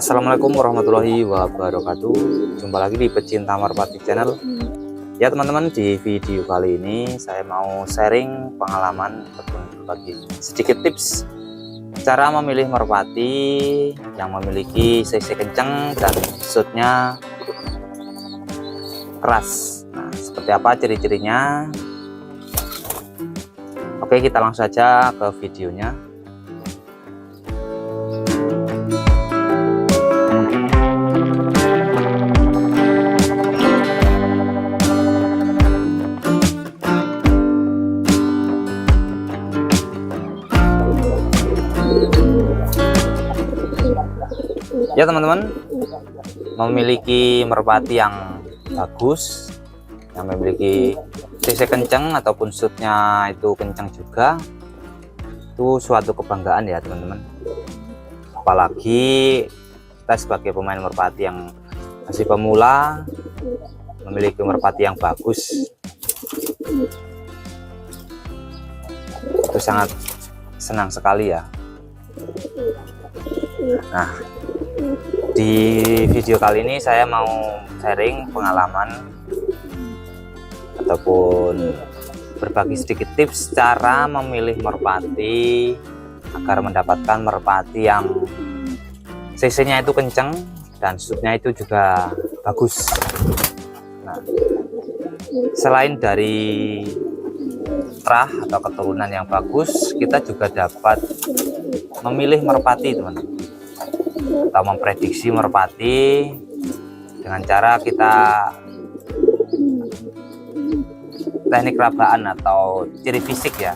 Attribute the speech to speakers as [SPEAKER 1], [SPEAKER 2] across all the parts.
[SPEAKER 1] Assalamualaikum warahmatullahi wabarakatuh. Jumpa lagi di Pecinta Merpati Channel. Ya teman-teman, di video kali ini saya mau sharing pengalaman ataupun berbagi sedikit tips cara memilih merpati yang memiliki cc kencang dan shootnya keras. Nah, seperti apa ciri-cirinya? Oke, kita langsung saja ke videonya. Ya teman-teman, memiliki merpati yang bagus, yang memiliki cc kencang ataupun shootnya itu kencang juga, itu suatu kebanggaan ya teman-teman. Apalagi kita sebagai pemain merpati yang masih pemula memiliki merpati yang bagus, itu sangat senang sekali ya. Nah, di video kali ini saya mau sharing pengalaman ataupun berbagi sedikit tips cara memilih merpati agar mendapatkan merpati yang cc-nya itu kenceng dan shootnya itu juga bagus. Nah, selain dari terah atau keturunan yang bagus, kita juga dapat memilih merpati teman-teman, atau memprediksi merpati dengan cara kita teknik rabaan atau ciri fisik ya.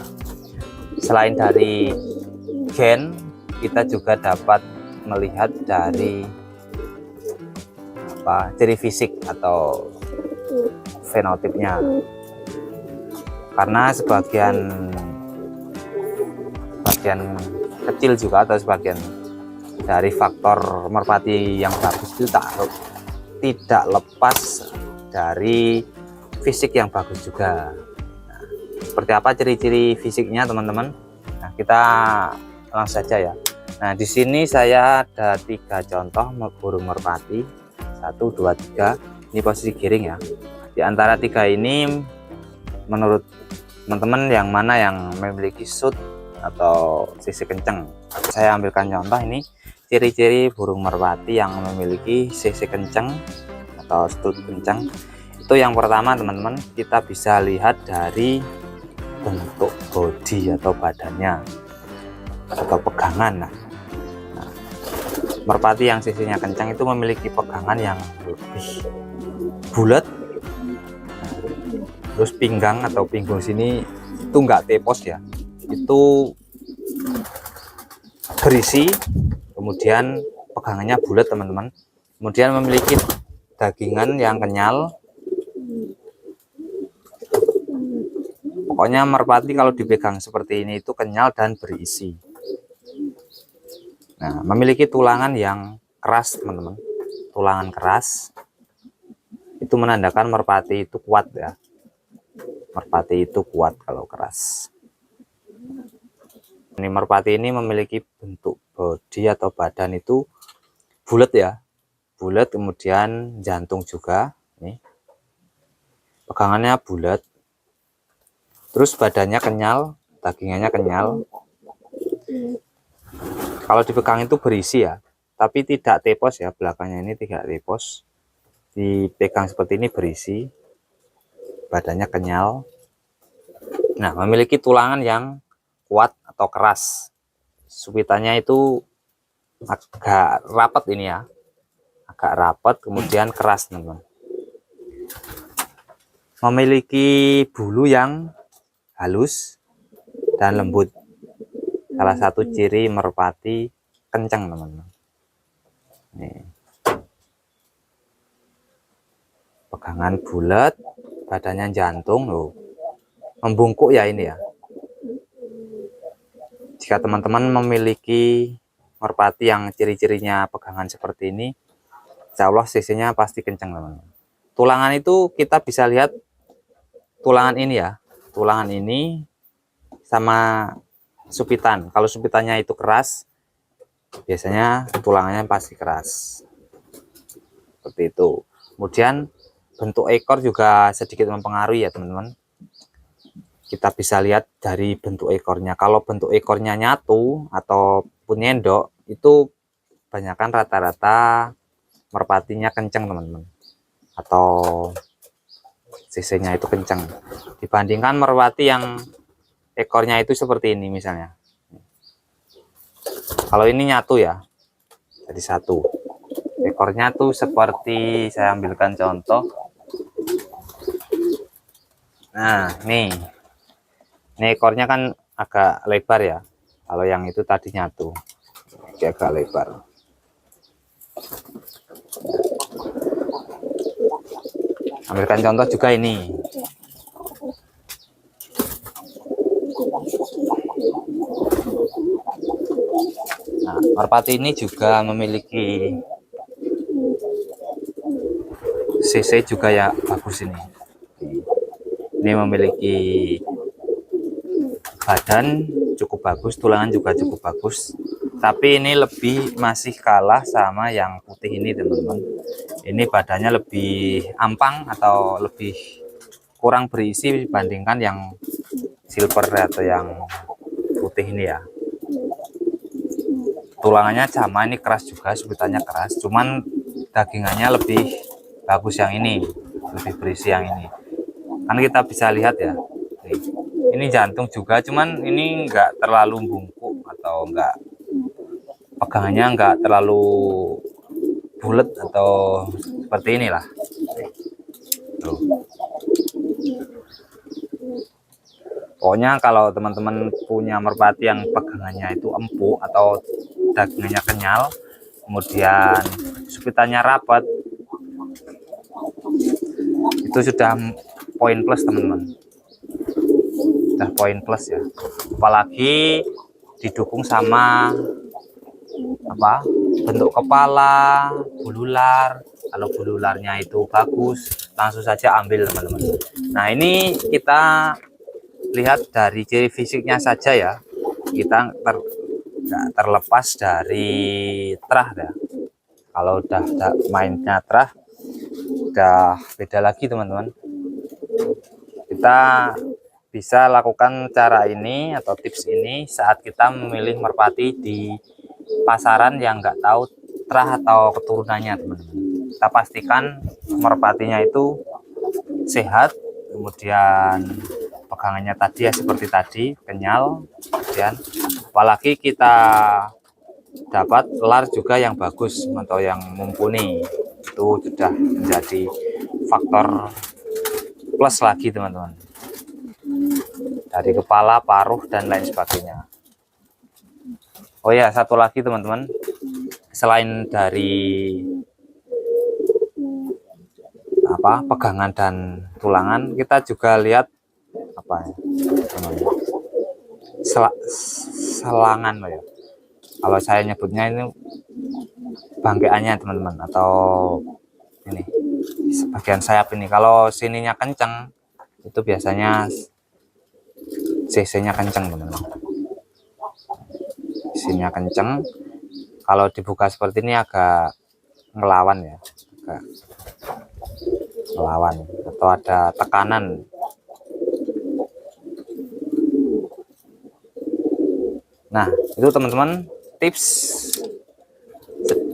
[SPEAKER 1] Selain dari gen, kita juga dapat melihat dari ciri fisik atau fenotipnya, karena sebagian kecil juga atau sebagian dari faktor merpati yang bagus itu tidak lepas dari fisik yang bagus juga. Nah, seperti apa ciri-ciri fisiknya teman-teman? Nah, kita langsung saja ya. Nah, di sini saya ada 3 contoh burung merpati, 1, 2, 3. Ini posisi giring ya. Di antara 3 ini, menurut teman-teman yang mana yang memiliki shoot atau cc kenceng? Saya ambilkan contoh ini. Ciri-ciri burung merpati yang memiliki cc kencang atau shoot kencang itu yang pertama teman-teman, kita bisa lihat dari bentuk bodi atau badannya atau pegangan. Nah, merpati yang cc-nya kencang itu memiliki pegangan yang lebih bulat, terus pinggang atau pinggul sini itu enggak tepos ya, itu berisi. Kemudian pegangannya bulat teman-teman, kemudian memiliki dagingan yang kenyal. Pokoknya merpati kalau dipegang seperti ini itu kenyal dan berisi. Nah, memiliki tulangan yang keras teman-teman, tulangan keras itu menandakan merpati itu kuat ya. Merpati itu kuat kalau keras. Ini merpati ini memiliki bentuk bodi atau badan itu bulat ya, bulat, kemudian jantung juga nih, pegangannya bulat, terus badannya kenyal, dagingannya kenyal. Kalau dipegang itu berisi ya, tapi tidak tepos ya, belakangnya ini tidak tepos, dipegang seperti ini berisi, badannya kenyal. Nah, memiliki tulangan yang kuat atau keras, supitannya itu agak rapat ini ya, agak rapat, kemudian keras teman-teman. Memiliki bulu yang halus dan lembut, salah satu ciri merpati kencang teman-teman. Nih, pegangan bulat, badannya jantung loh, membungkuk ya ini ya. Jika teman-teman memiliki merpati yang ciri-cirinya pegangan seperti ini, insya Allah cc-nya pasti kencang teman-teman. Tulangan itu kita bisa lihat tulangan ini ya, tulangan ini sama supitan. Kalau supitannya itu keras, biasanya tulangannya pasti keras seperti itu. Kemudian bentuk ekor juga sedikit mempengaruhi ya teman-teman. Kita bisa lihat dari bentuk ekornya. Kalau bentuk ekornya nyatu ataupun nyendok, itu banyakkan rata-rata merpatinya kenceng teman-teman, atau cc-nya itu kenceng dibandingkan merpati yang ekornya itu seperti ini misalnya. Kalau ini nyatu ya, jadi satu. Ekornya tuh seperti, saya ambilkan contoh. Nah, nih. Ini ekornya kan agak lebar ya. Kalau yang itu tadi nyatu. Ini agak lebar. Ambilkan contoh juga ini. Nah, merpati ini juga memiliki cc juga ya bagus ini. Ini memiliki badan cukup bagus, tulangan juga cukup bagus. Tapi ini lebih masih kalah sama yang putih ini teman-teman. Ini badannya lebih ampang atau lebih kurang berisi dibandingkan yang silver atau yang putih ini ya. Tulangannya sama, ini keras juga, subitannya keras, cuman dagingannya lebih bagus yang ini, lebih berisi yang ini. Kan kita bisa lihat ya, ini jantung juga, cuman ini enggak terlalu bungkuk atau enggak, pegangannya enggak terlalu bulat atau seperti inilah. Tuh. Pokoknya kalau teman-teman punya merpati yang pegangannya itu empuk atau dagingnya kenyal, kemudian supitannya rapat, itu sudah poin plus teman-teman, sudah poin plus ya. Apalagi didukung sama apa, bentuk kepala, bulular. Kalau bulularnya itu bagus, langsung saja ambil teman-teman. Nah, ini kita lihat dari ciri fisiknya saja ya, kita terlepas dari terah ya. Kalau udah mainnya terah, udah beda lagi teman-teman. Kita bisa lakukan cara ini atau tips ini saat kita memilih merpati di pasaran yang nggak tahu terah atau keturunannya teman-teman. Kita pastikan merpatinya itu sehat, kemudian pegangannya tadi ya seperti tadi, kenyal, kemudian apalagi kita dapat lar juga yang bagus atau yang mumpuni, itu sudah menjadi faktor plus lagi teman-teman, dari kepala, paruh, dan lain sebagainya. Oh ya, satu lagi teman-teman, selain dari apa, pegangan dan tulangan, kita juga lihat apa ya, selangan ya. Kalau saya nyebutnya ini bangkeannya teman-teman, atau ini sebagian sayap ini. Kalau sininya kenceng, itu biasanya cc-nya kenceng teman-teman. Sininya kenceng. Kalau dibuka seperti ini agak ngelawan ya, agak ngelawan atau ada tekanan. Nah, itu teman-teman tips,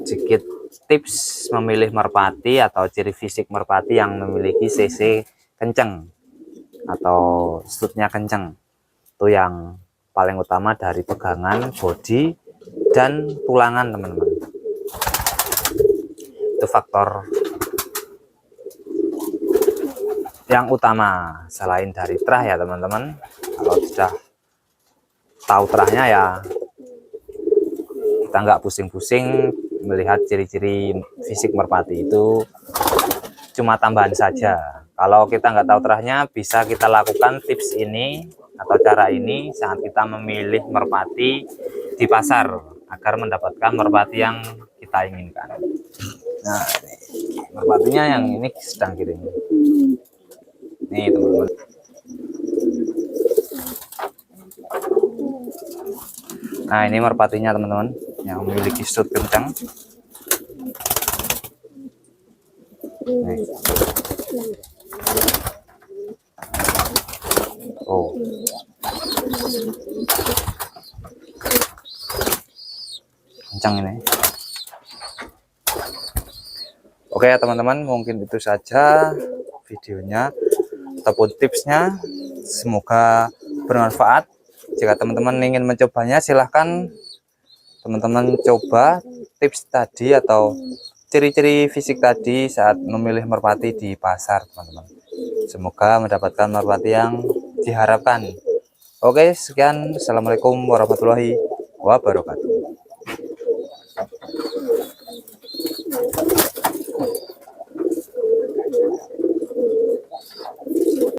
[SPEAKER 1] sedikit tips memilih merpati atau ciri fisik merpati yang memiliki cc kenceng atau strutnya kenceng. Itu yang paling utama dari pegangan, bodi, dan tulangan teman-teman. Itu faktor yang utama selain dari terah ya teman-teman. Kalau sudah tahu terahnya ya, kita nggak pusing-pusing melihat ciri-ciri fisik merpati, itu cuma tambahan saja. Kalau kita nggak tahu terahnya, bisa kita lakukan tips ini atau cara ini saat kita memilih merpati di pasar agar mendapatkan merpati yang kita inginkan. Nah, merpatinya yang ini sedang kirim nih teman-teman. Nah, ini merpatinya teman-teman. yang memiliki strut kencang. Nih. Oh, kencang ini. Oke ya teman-teman, mungkin itu saja videonya ataupun tipsnya. Semoga bermanfaat. Jika teman-teman ingin mencobanya, silahkan teman-teman coba tips tadi atau ciri-ciri fisik tadi saat memilih merpati di pasar, teman-teman. Semoga mendapatkan merpati yang diharapkan. Oke, sekian. Assalamualaikum warahmatullahi wabarakatuh.